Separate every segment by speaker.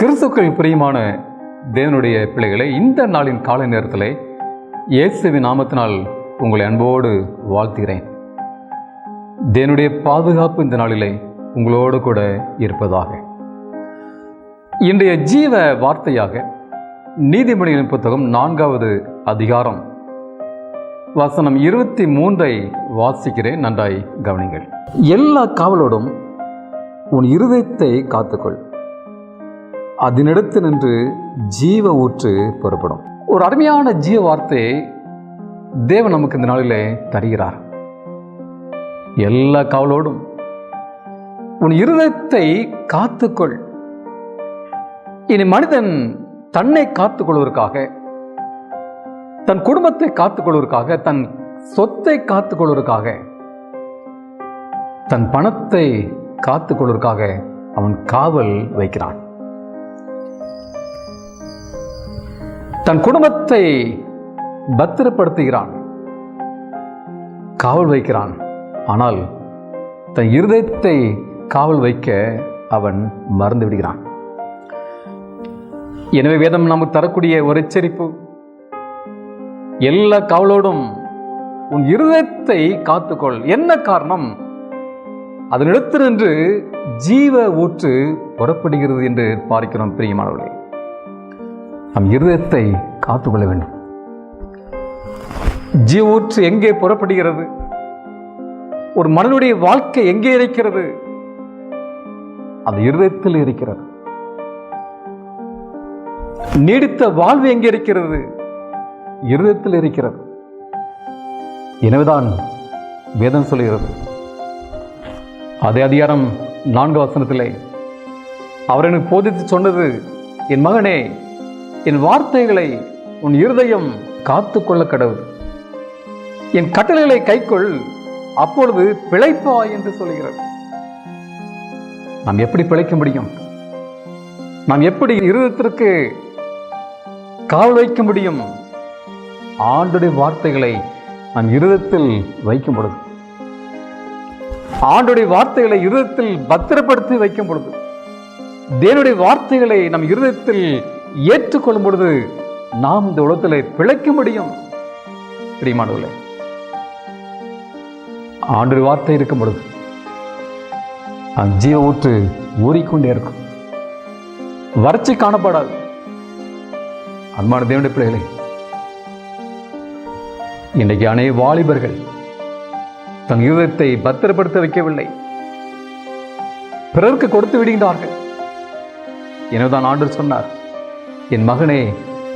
Speaker 1: கிறிஸ்துவுக்குள் பிரியமான தேவனுடைய பிள்ளைகளை, இந்த நாளின் காலை நேரத்தில் இயேசுவின் நாமத்தினால் உங்களை அன்போடு வாழ்த்துகிறேன். தேவனுடைய பாதுகாப்பு இந்த நாளிலே உங்களோடு கூட இருப்பதாக. இன்றைய ஜீவ வார்த்தையாக நீதிமொழிகளின் புத்தகம் 4வது அதிகாரம் வசனம் 23 வாசிக்கிறேன். நன்றாய் கவனிங்கள். எல்லா காவலோடும் உன் இருதயத்தை காத்துக்கொள், அதனிடத்து நின்று ஜீவ ஊற்று புறப்படும். ஒரு அருமையான ஜீவ வார்த்தையை தேவன் நமக்கு இந்த நாளிலே தருகிறார். எல்லா காவலோடும் உன் இருதயத்தை காத்துக்கொள். இனி மனிதன் தன்னை காத்துக்கொள்வதற்காக, தன் குடும்பத்தை காத்துக்கொள்வதற்காக, தன் சொத்தை காத்துக்கொள்வதற்காக, தன் பணத்தை காத்துக்கொள்வதற்காக அவன் காவல் வைக்கிறான். தன் குடும்பத்தை பத்திரப்படுத்துகிறான், காவல் வைக்கிறான். ஆனால் தன் இருதயத்தை காவல் வைக்க அவன் மறந்து விடுகிறான். எனவே வேதம் நமக்கு தரக்கூடிய ஒரு எச்சரிப்பு, எல்லா காவலோடும் உன் இருதயத்தை காத்துக்கொள். என்ன காரணம்? அதனிடத்தினின்று ஜீவ ஊற்று புறப்படுகிறது என்று பார்க்கிறோம். பிரியமானவர்களே, நம் இருதயத்தை காத்துக்கொள்ள வேண்டும். ஜீவ ஊற்று எங்கே புறப்படுகிறது? ஒரு மனிதனுடைய வாழ்க்கை எங்கே இருக்கிறது? அது இருதயத்தில் இருக்கிறது. நீடித்த வாழ்வு எங்கே இருக்கிறது? இருதயத்தில் இருக்கிறது. எனவேதான் வேதம் சொல்கிறது, அதே அதிகாரம் 4 வசனத்திலே அவர் எனக்கு போதித்து சொன்னது, என் மகனே, என் வார்த்தைகளை உன் இருதயம் காத்துக்கொள்ள கடவுள், என் கட்டளைகளை கைக்கொள், அப்பொழுது பிழைப்பாய் என்று சொல்கிறார். நாம் எப்படி பிழைக்க முடியும்? நாம் எப்படி இருதயத்திற்கு காவல் வைக்க முடியும்? ஆண்டுடைய வார்த்தைகளை நாம் இருதயத்தில் வைக்கும் பொழுது, ஆண்டுடைய வார்த்தைகளை இருதயத்தில் பத்திரப்படுத்தி வைக்கும் பொழுது, தேவனுடைய வார்த்தைகளை நம் இருதயத்தில் ஏற்றுக்கொள்ளும் பொழுது நாம் இந்த உலகத்தில் பிழைக்க முடியும். பிரியமானவர்களே, ஆண்டுடைய வார்த்தை இருக்கும் பொழுது ஜீவ ஊற்று ஊறிக்கொண்டே இருக்கும், வறட்சி காணப்படாது. அன்பான தேவனுடைய பிள்ளைகளே, இன்றைக்கு அநேக வாலிபர்கள் தன் இருதயத்தை பத்திரப்படுத்த வைக்கவில்லை, பிறருக்கு கொடுத்து விடுகின்றார்கள். எனவேதான் ஆண்டவர் சொன்னார், என் மகனே,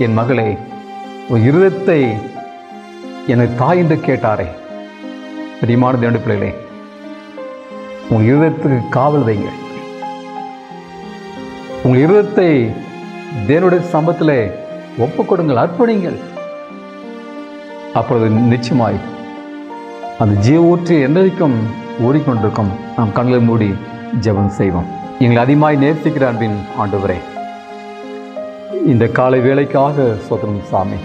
Speaker 1: என் மகளே, ஒரு இருதயத்தை எனது தாய் என்று கேட்டாரே. பிரியமான தேவனுடைய பிள்ளைகளே, உங்கள் இருதயத்துக்கு காவல் வைங்கள். உங்கள் இருதயத்தை தேவனுடைய சமூகத்திலே ஒப்புக்கொடுங்கள், அர்ப்பணிங்கள். அப்பொழுது நிச்சயமாய் அந்த ஜீவ ஊற்று என்றைக்கும் ஓடிக்கொண்டிருக்கும். நாம் கண்களை மூடி ஜெபம் செய்வோம். எங்களை அதிகமாய் நேசிக்கிற அன்பின் ஆண்டவரே, இந்த காலை வேளைக்காக சோதரம் சாமி.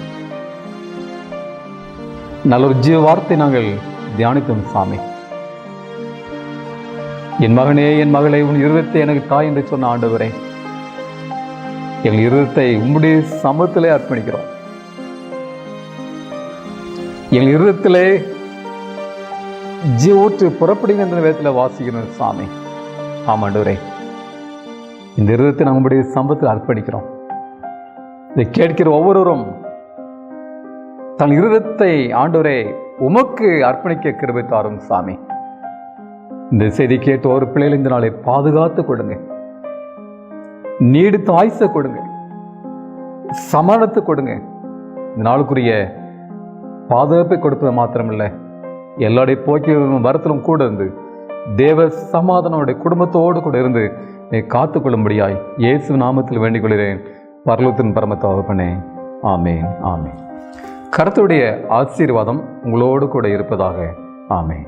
Speaker 1: நல்ல ஒரு ஜீவ வார்த்தை நாங்கள் தியானித்தோம் சாமி. என் மகனே, என் மகளே, உன் இருதயத்தை எனக்கு தாய் என்று சொன்ன ஆண்டவரே, எங்கள் இருதயத்தை உம்முடைய சமூகத்திலே அர்ப்பணிக்கிறோம். எங்கள் இருதயத்திலே ஜீவ ஊற்று புறப்படுகின்ற வேதத்தில் வாசிக்கணும் சாமி. ஆமாண்டவரே, இந்த இருதயத்தை நம்முடைய சமூகத்தில் அர்ப்பணிக்கிறோம். இதை கேட்கிற ஒவ்வொருவரும் தன் இருதயத்தை ஆண்டவரே உமக்கு அர்ப்பணிக்க கிருபை தாரும் சாமி. இந்த செய்தி கேட்டு ஒரு பிள்ளைகள் இந்த நாளை பாதுகாத்து கொடுங்க, நீடித்த ஆயுசை கொடுங்க, சமாளத்தை கொடுங்க. இந்த நாளுக்குரிய பாதுகாப்பை கொடுப்பது மாத்திரமில்லை, எல்லாருடைய போக்கி வரத்திலும் கூட இருந்து தேவ சமாதானோடைய குடும்பத்தோடு கூட இருந்து நீ காத்துக்கொள்ளும்படியாய் இயேசு நாமத்தில் வேண்டிக் கொள்கிறேன். பரலோகத்தின் பரம தகப்பனே, ஆமேன், ஆமேன். கர்த்தருடைய ஆசீர்வாதம் உங்களோடு கூட இருப்பதாக. ஆமேன்.